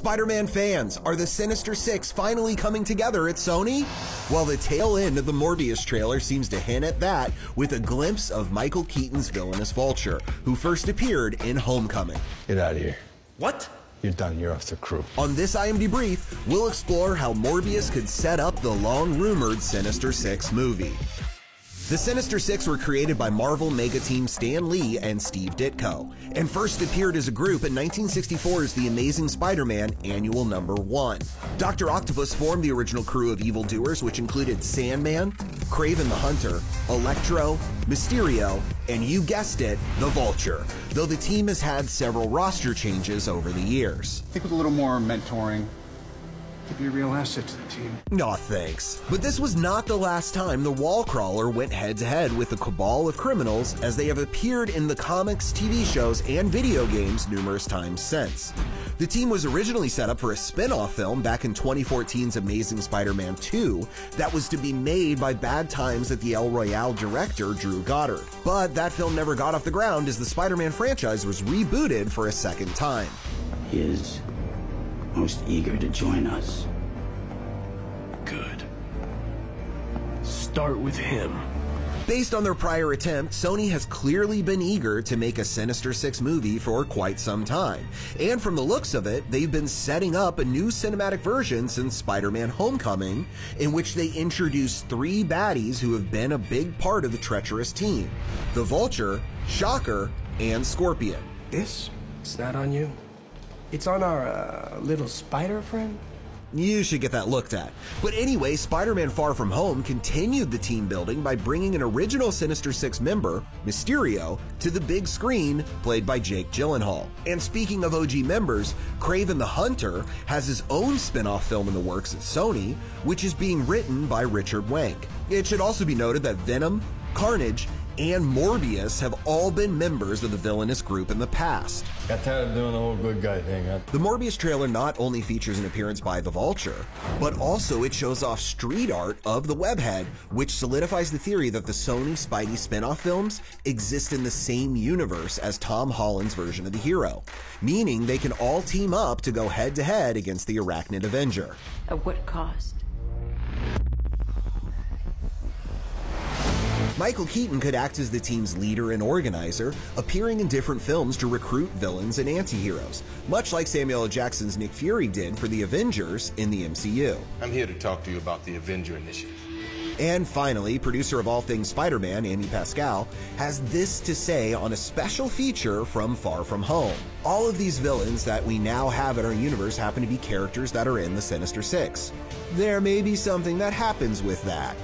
Spider-Man fans, are the Sinister Six finally coming together at Sony? Well, the tail end of the Morbius trailer seems to hint at that, with a glimpse of Michael Keaton's villainous Vulture, who first appeared in Homecoming. Get out of here. What? You're done, you're off the crew. On this IMD Brief, we'll explore how Morbius could set up the long-rumored Sinister Six movie. The Sinister Six were created by Marvel Mega Team Stan Lee and Steve Ditko, and first appeared as a group in 1964's The Amazing Spider-Man Annual Number 1. Dr. Octopus formed the original crew of evildoers, which included Sandman, Kraven the Hunter, Electro, Mysterio, and you guessed it, the Vulture, though the team has had several roster changes over the years. I think with a little more mentoring, could be a real asset to the team. Aw, thanks. But this was not the last time the Wallcrawler went head-to-head with the cabal of criminals, as they have appeared in the comics, TV shows, and video games numerous times since. The team was originally set up for a spin-off film back in 2014's Amazing Spider-Man 2 that was to be made by Bad Times at the El Royale director Drew Goddard. But that film never got off the ground as the Spider-Man franchise was rebooted for a second time. He is most eager to join us. Good. Start with him. Based on their prior attempt, Sony has clearly been eager to make a Sinister Six movie for quite some time. And from the looks of it, they've been setting up a new cinematic version since Spider-Man Homecoming, in which they introduced three baddies who have been a big part of the treacherous team: the Vulture, Shocker, and Scorpion. It's not on you. It's on our little spider friend. You should get that looked at. But anyway, Spider-Man Far From Home continued the team building by bringing an original Sinister Six member, Mysterio, to the big screen, played by Jake Gyllenhaal. And speaking of OG members, Kraven the Hunter has his own spin-off film in the works at Sony, which is being written by Richard Wank. It should also be noted that Venom, Carnage, and Morbius have all been members of the villainous group in the past. Got tired of doing the whole good guy thing, huh? The Morbius trailer not only features an appearance by the Vulture, but also it shows off street art of the Webhead, which solidifies the theory that the Sony Spidey spin-off films exist in the same universe as Tom Holland's version of the hero, meaning they can all team up to go head-to-head against the Arachnid Avenger. At what cost? Michael Keaton could act as the team's leader and organizer, appearing in different films to recruit villains and anti-heroes, much like Samuel L. Jackson's Nick Fury did for the Avengers in the MCU. I'm here to talk to you about the Avenger Initiative. And finally, producer of all things Spider-Man, Amy Pascal, has this to say on a special feature from Far From Home. All of these villains that we now have in our universe happen to be characters that are in the Sinister Six. There may be something that happens with that,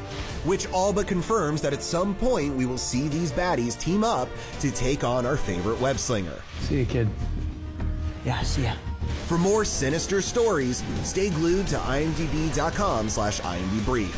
which all but confirms that at some point we will see these baddies team up to take on our favorite web slinger. See you, kid. Yeah, see ya. For more sinister stories, stay glued to imdb.com/imdbrief.